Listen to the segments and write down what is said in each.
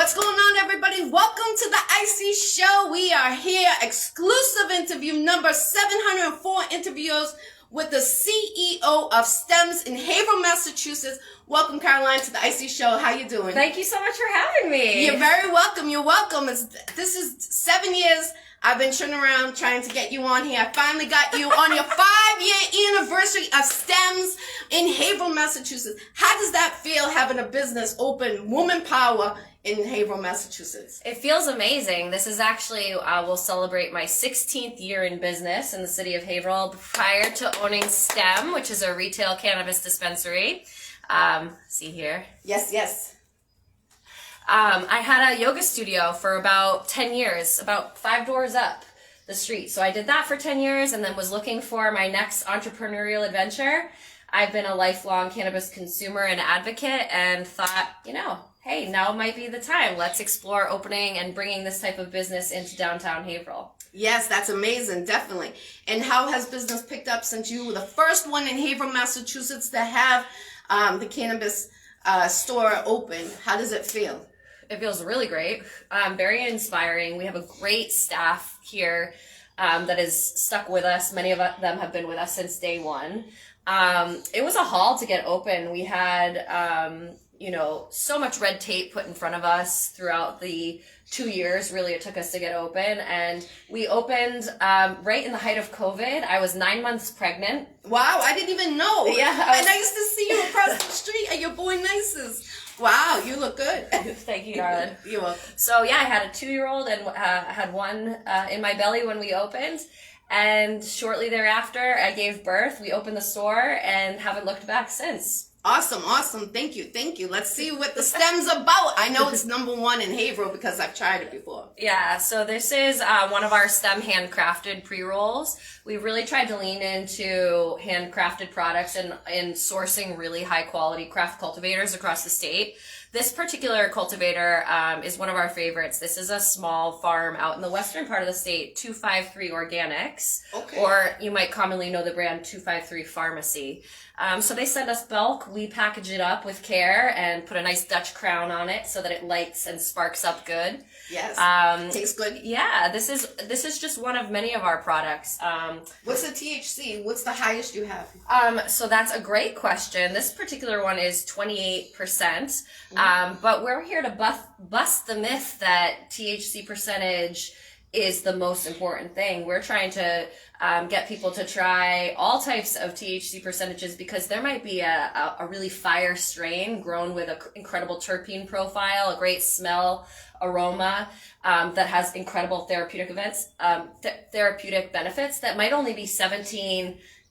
What's going on, everybody? Welcome to the Iccy Showw. We are here, exclusive interview number 704 interviews with the CEO of STEMS in Haverhill, Massachusetts. Welcome, Caroline, to the Iccy Showw. How you doing? Thank you so much for having me. You're very welcome. You're welcome. This is 7 years. I've been turning around trying to get you on here. I finally got you on your 5-year anniversary of STEMS in Haverhill, Massachusetts. How does that feel, having a business open, woman power, in Haverhill, Massachusetts? It feels amazing. This is actually, we'll celebrate my 16th year in business in the city of Haverhill prior to owning STEM, which is a retail cannabis dispensary. See here? Yes. I had a yoga studio for about 10 years, about 5 doors up the street. So I did that for 10 years and then was looking for my next entrepreneurial adventure. I've been a lifelong cannabis consumer and advocate and thought, hey, now might be the time. Let's explore opening and bringing this type of business into downtown Haverhill. Yes, that's amazing, definitely. And how has business picked up since you were the first one in Haverhill, Massachusetts to have the cannabis store open? How does it feel? It feels really great. Very inspiring. We have a great staff here that is stuck with us. Many of them have been with us since day one. It was a haul to get open. We had, so much red tape put in front of us throughout the 2 years, really, it took us to get open. And we opened right in the height of COVID. I was 9 months pregnant. Wow, I didn't even know. Yeah. And I used to see you across the street at your Boy Nice's. Wow, you look good. Thank you, darling. You're welcome. So, yeah, I had a 2-year-old and had one in my belly when we opened. And shortly thereafter, I gave birth. We opened the store and haven't looked back since. Awesome. Thank you. Let's see what the STEM's about. I know it's #1 in Haverhill because I've tried it before. Yeah, so this is one of our STEM handcrafted pre-rolls. We really tried to lean into handcrafted products and sourcing really high quality craft cultivators across the state. This particular cultivator is one of our favorites. This is a small farm out in the western part of the state, 253 Organics, or you might commonly know the brand 253 Pharmacy. So they send us bulk. We package it up with care and put a nice Dutch crown on it so that it lights and sparks up good. Yes. Tastes good. Yeah, this is just one of many of our products. What's the THC? What's the highest you have? So that's a great question. This particular one is 28%. But we're here to bust the myth that THC percentage is the most important thing. We're trying to get people to try all types of THC percentages because there might be a really fire strain grown with an incredible terpene profile, a great smell, aroma that has incredible therapeutic benefits that might only be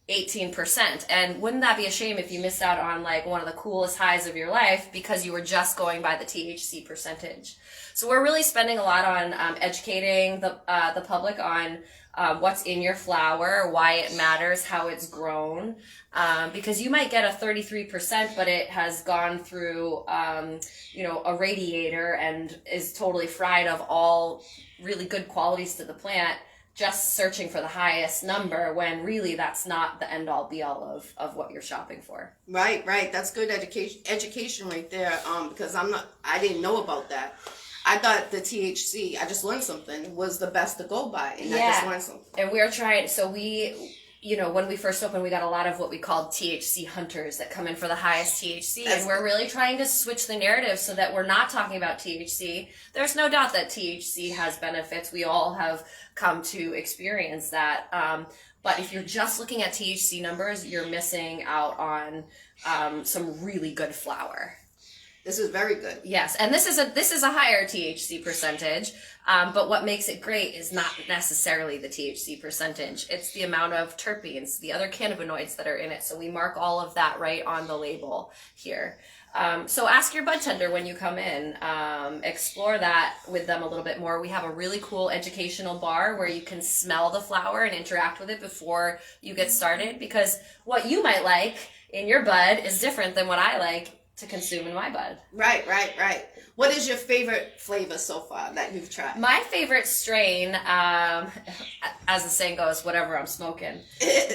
18%. And wouldn't that be a shame if you missed out on like one of the coolest highs of your life because you were just going by the THC percentage? So we're really spending a lot on educating the public on what's in your flower, why it matters, how it's grown, because you might get a 33%, but it has gone through a radiator and is totally fried of all really good qualities to the plant, just searching for the highest number when really that's not the end all be all of what you're shopping for. Right. That's good education right there. Because I didn't know about that. I thought the THC, I just learned something, was the best to go by. And I just learned something. And we're trying, so when we first opened, we got a lot of what we called THC hunters that come in for the highest THC. And we're really trying to switch the narrative so that we're not talking about THC. There's no doubt that THC has benefits. We all have come to experience that. But if you're just looking at THC numbers, you're missing out on some really good flower. This is very good. Yes, and this is a higher THC percentage, but what makes it great is not necessarily the THC percentage. It's the amount of terpenes, the other cannabinoids that are in it. So we mark all of that right on the label here. So ask your bud tender when you come in. Explore that with them a little bit more. We have a really cool educational bar where you can smell the flower and interact with it before you get started, because what you might like in your bud is different than what I like to consume in my bud. Right. What is your favorite flavor so far that you've tried? My favorite strain, as the saying goes, whatever I'm smoking.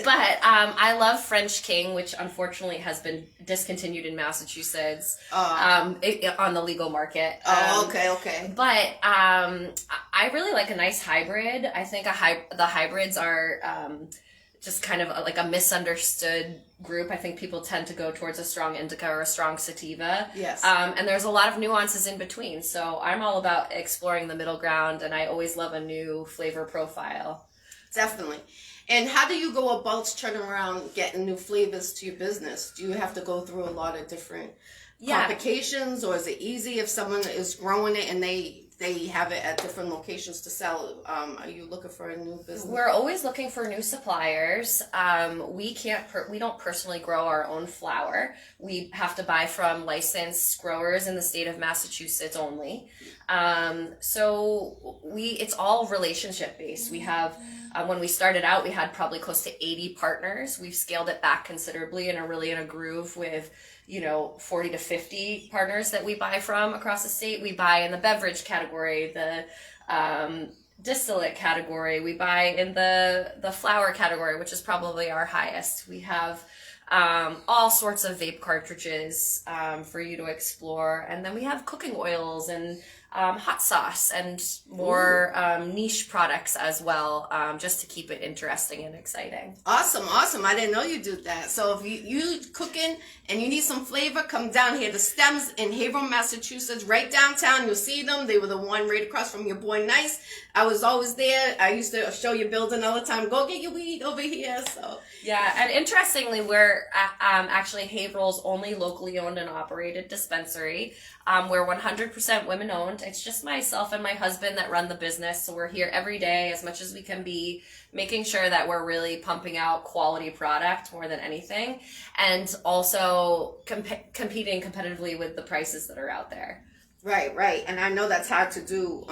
But I love French King, which unfortunately has been discontinued in Massachusetts on the legal market. Okay. But I really like a nice hybrid. I think the hybrids are just kind of like a misunderstood group. I think people tend to go towards a strong indica or a strong sativa. Yes. And there's a lot of nuances in between. So I'm all about exploring the middle ground, and I always love a new flavor profile. Definitely. And how do you go about turning around getting new flavors to your business? Do you have to go through a lot of different complications, or is it easy if someone is growing it and they have it at different locations to sell? Are you looking for a new business? We're always looking for new suppliers. We don't personally grow our own flower. We have to buy from licensed growers in the state of Massachusetts only. So it's all relationship based. We have, when we started out, we had probably close to 80 partners. We've scaled it back considerably and are really in a groove with 40 to 50 partners that we buy from across the state. We buy in the beverage category, the distillate category. We buy in the flower category, which is probably our highest. We have all sorts of vape cartridges for you to explore. And then we have cooking oils and hot sauce and more niche products as well, just to keep it interesting and exciting. Awesome. I didn't know you did that. So if you cooking and you need some flavor, come down here. The Stems in Haverhill, Massachusetts, right downtown. You'll see them. They were the one right across from your boy Nice. I was always there. I used to show your building all the time. Go get your weed over here. So yeah, and interestingly, we're actually Haverhill's only locally owned and operated dispensary. We're 100% women owned. It's just myself and my husband that run the business. So we're here every day as much as we can be, making sure that we're really pumping out quality product more than anything. And also competing competitively with the prices that are out there. Right. And I know that's hard to do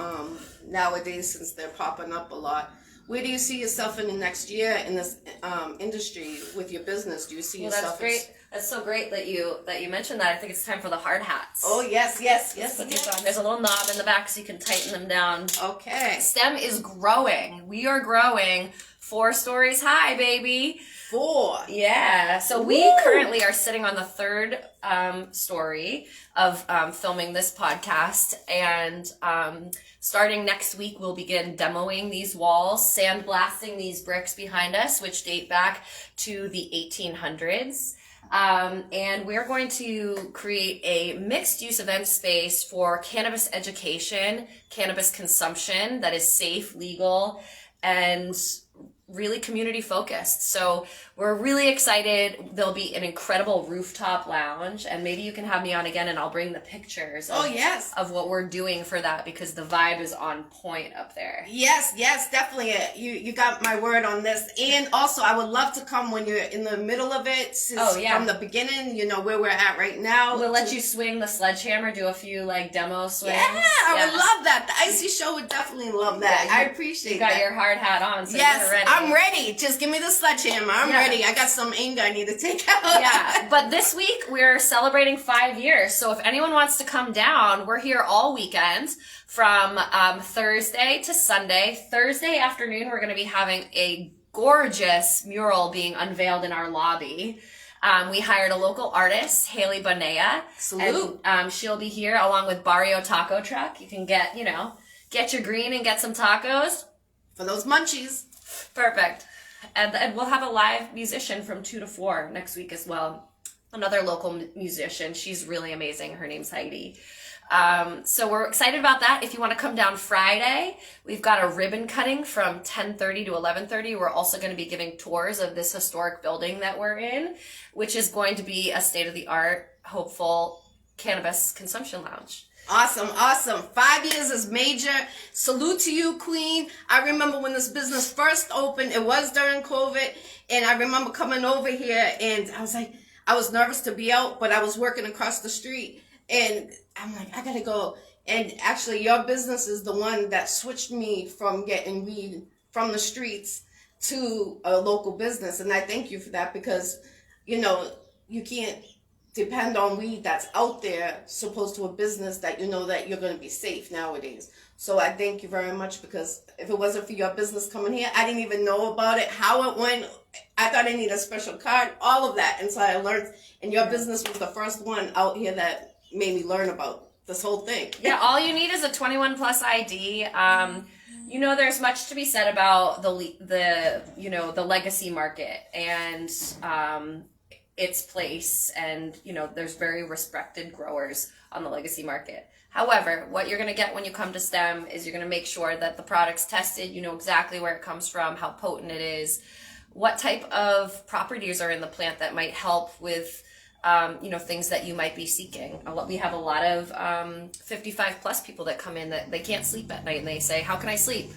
nowadays since they're popping up a lot. Where do you see yourself in the next year in this industry with your business? Do you see yourself? That's great. That's so great that you mentioned that. I think it's time for the hard hats. Oh, yes. Put these on. There's a little knob in the back so you can tighten them down. Okay. STEM is growing. We are growing 4 stories high, baby. 4. Yeah. So we currently are sitting on the 3rd story of filming this podcast, and starting next week, we'll begin demoing these walls, sandblasting these bricks behind us, which date back to the 1800s. And we're going to create a mixed-use event space for cannabis education, cannabis consumption that is safe, legal, and really community focused. So we're really excited. There'll be an incredible rooftop lounge, and maybe you can have me on again and I'll bring the pictures of what we're doing for that, because the vibe is on point up there. Yes, definitely. You got my word on this. And also I would love to come when you're in the middle of it, from the beginning, where we're at right now. We'll let you swing the sledgehammer, do a few demo swings. Yeah, I would love that. The Iccy Showw would definitely love that. I appreciate that. You got your hard hat on, so yes, you're ready. I'm ready. Just give me the sledgehammer. I'm ready. I got some anger I need to take out. Yeah, but this week we're celebrating 5 years. So if anyone wants to come down, we're here all weekend from Thursday to Sunday. Thursday afternoon, we're going to be having a gorgeous mural being unveiled in our lobby. We hired a local artist, Haley Bonea. Salute. And she'll be here along with Barrio Taco Truck. You can get your green and get some tacos. For those munchies. Perfect. And we'll have a live musician from 2 to 4 next week as well. Another local musician. She's really amazing. Her name's Heidi. So we're excited about that. If you want to come down Friday, we've got a ribbon cutting from 10:30 to 11:30. We're also going to be giving tours of this historic building that we're in, which is going to be a state-of-the-art, hopeful cannabis consumption lounge. Awesome. 5 years is major. Salute to you, Queen. I remember when this business first opened, it was during COVID, and I remember coming over here, and I was nervous to be out, but I was working across the street, and I'm like, I gotta go. And actually, your business is the one that switched me from getting weed from the streets to a local business, and I thank you for that, because, you can't depend on weed that's out there, supposed to a business that you know that you're going to be safe nowadays. So I thank you very much, because if it wasn't for your business coming here, I didn't even know about it, how it went. I thought I needed a special card, all of that. And so I learned, and your business was the first one out here that made me learn about this whole thing. Yeah, all you need is a 21 plus ID. You know, there's much to be said about the legacy market and its place, and there's very respected growers on the legacy market. However, what you're going to get when you come to STEM is you're going to make sure that the product's tested, you know exactly where it comes from, how potent it is, what type of properties are in the plant that might help with things that you might be seeking. We have a lot of 55 plus people that come in that they can't sleep at night, and they say, how can I sleep?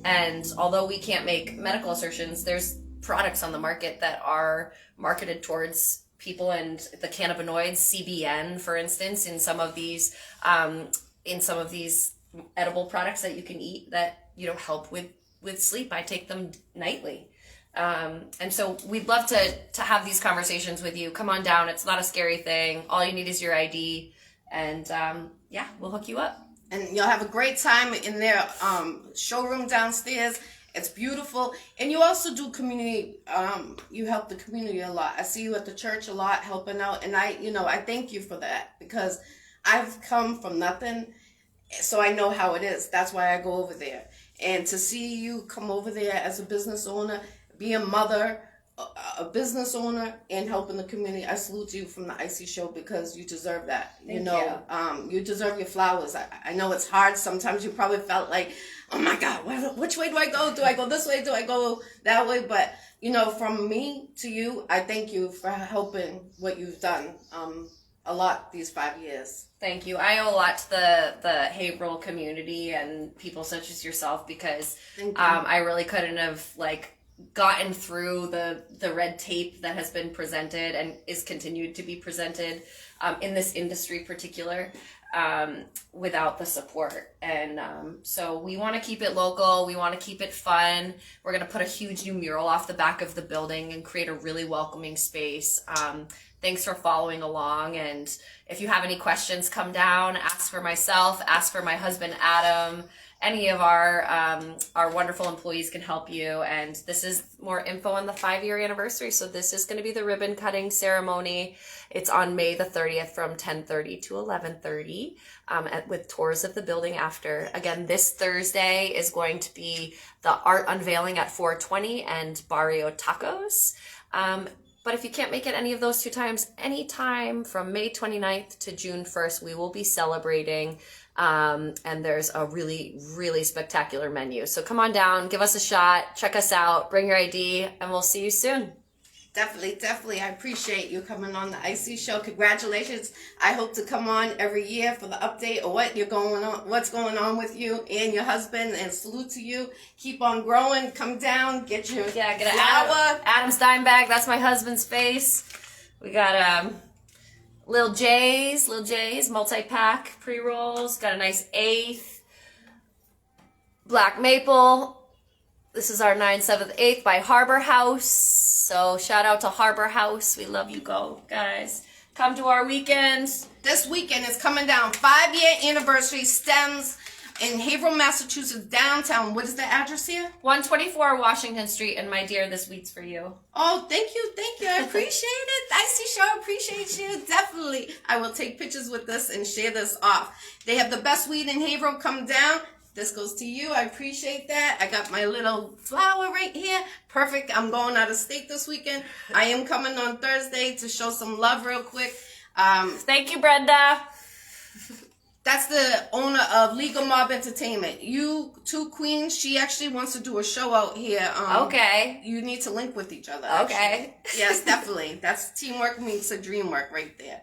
And although we can't make medical assertions, there's products on the market that are marketed towards people, and the cannabinoids, CBN, for instance, in some of these edible products that you can eat that help with sleep. I take them nightly. And so we'd love to have these conversations with you. Come on down. It's not a scary thing. All you need is your ID, and we'll hook you up. And you'll have a great time in their showroom downstairs. It's beautiful. And you also do community, you help the community a lot. I see you at the church a lot helping out. And I thank you for that, because I've come from nothing, so I know how it is. That's why I go over there. And to see you come over there as a business owner, be a mother, a business owner, and helping the community, I salute you from the Iccy Showw, because you deserve that. Thank you. You deserve your flowers. I know it's hard. Sometimes you probably felt like, oh my God, which way do I go? Do I go this way? Do I go that way? But, from me to you, I thank you for helping what you've done a lot these 5 years. Thank you. I owe a lot to the Haverhill community and people such as yourself, because I really couldn't have gotten through the red tape that has been presented and is continued to be presented in this industry particular without the support. And so we want to keep it local. We want to keep it fun. We're going to put a huge new mural off the back of the building and create a really welcoming space. Thanks for following along. And if you have any questions, come down, ask for myself, ask for my husband, Adam. Any of our wonderful employees can help you. And this is more info on the 5-year anniversary. So this is going to be the ribbon cutting ceremony. It's on May the 30th from 10:30 to 11:30 with tours of the building after. Again, this Thursday is going to be the art unveiling at 420 and Barrio Tacos. But if you can't make it any of those 2 times, anytime from May 29th to June 1st, we will be celebrating. And there's a really, really spectacular menu. So come on down, give us a shot, check us out, bring your ID, and we'll see you soon. Definitely. I appreciate you coming on the Iccy Showw. Congratulations. I hope to come on every year for the update of what's going on with you and your husband, and salute to you. Keep on growing. Come down, get your get an flower. Adam's dime bag. That's my husband's face. We got Lil J's, multi-pack pre-rolls. Got a nice 8th. Black Maple. This is our 9 7th 8th by Harbor House. So shout out to Harbor House. We love you guys. Come to our weekends. This weekend is coming down. 5-year anniversary STEMs in Haverhill, Massachusetts, downtown. What is the address here? 124 Washington Street. And my dear, this week's for you. Oh, thank you. I appreciate it. Iccy Showw, appreciate you. Definitely. I will take pictures with this and share this off. They have the best weed in Haverhill. Come down. This goes to you. I appreciate that. I got my little flower right here. Perfect. I'm going out of state this weekend. I am coming on Thursday to show some love real quick. Thank you, Brenda. That's the owner of Legal Mob Entertainment. You two queens, she actually wants to do a show out here. Okay. You need to link with each other. Okay. Yes, definitely. That's teamwork meets a dream work right there.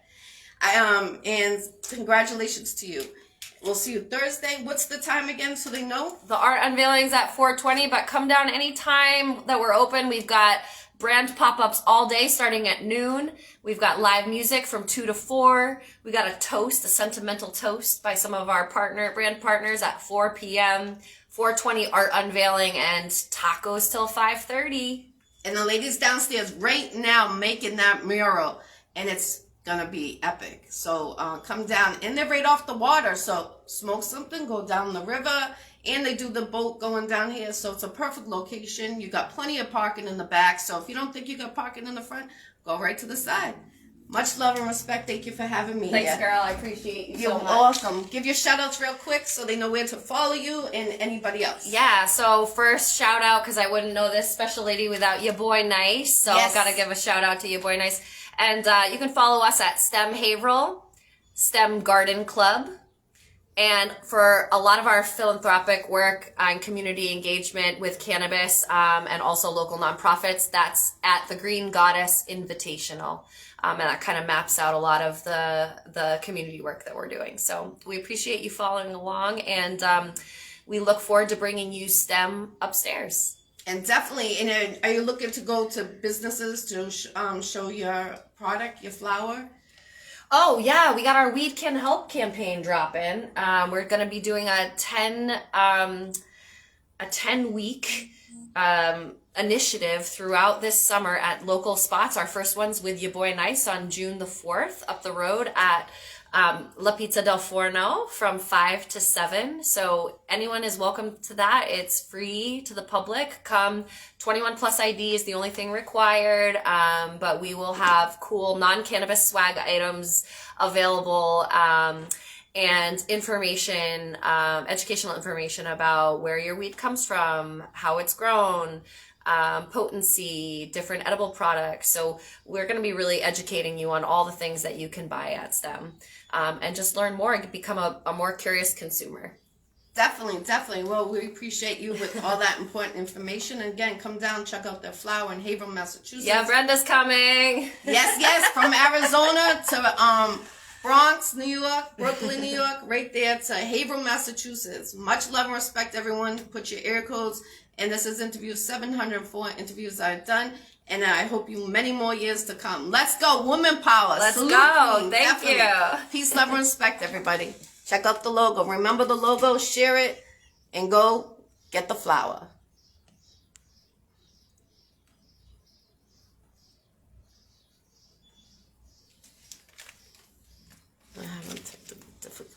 And congratulations to you. We'll see you Thursday. What's the time again so they know? The art unveiling's at 4:20, but come down anytime that we're open. We've got brand pop-ups all day starting at noon. We've got live music from 2 to 4. We got a sentimental toast by some of our brand partners at 4 p.m. 4:20 art unveiling, and tacos till 5:30. And the ladies downstairs right now making that mural, and it's gonna be epic. So come down, and they're right off the water. So smoke something, go down the river, and they do the boat going down here. So it's a perfect location. You got plenty of parking in the back. So if you don't think you got parking in the front, go right to the side. Much love and respect. Thank you for having me. Thanks, here. girl. I appreciate you You're so much. welcome. Give your shout outs real quick so they know where to follow you and anybody else. Yeah, so first shout out, because I wouldn't know this special lady without your boy Nice. So Yes. gotta give a shout out to your boy Nice. And you can follow us at STEM Haverhill, STEM Garden Club. And for a lot of our philanthropic work and community engagement with cannabis and also local nonprofits, that's at the Green Goddess Invitational. And that kind of maps out a lot of the community work that we're doing. So we appreciate you following along, and we look forward to bringing you STEM upstairs. And definitely, and are you looking to go to businesses to show your product, your flower? Oh yeah, we got our Weed Can Help campaign dropping. We're gonna be doing a 10-week initiative throughout this summer at local spots. Our first one's with your boy Nice on June the 4th up the road at La Pizza del Forno from 5 to 7. So anyone is welcome to that. It's free to the public. Come, 21 plus ID is the only thing required. But we will have cool non-cannabis swag items available, and information, educational information about where your weed comes from, how it's grown, potency, different edible products. So we're going to be really educating you on all the things that you can buy at STEM, and just learn more and become a more curious consumer. Definitely, definitely. Well, we appreciate you with all that important information. And again, come down, check out their flower in Haverhill, Massachusetts. Yeah, Brenda's coming. Yes, from Arizona to Bronx, New York, Brooklyn, New York, right there to Haverhill, Massachusetts. Much love and respect, everyone. Put your ear codes. And this is interview 704 interviews I've done. And I hope you many more years to come. Let's go. Woman power. Let's Salute go. Queen. Thank Definitely. you. Peace, love, and respect, everybody. Check out the logo. Remember the logo. Share it. And go get the flower. I haven't technical difficulty.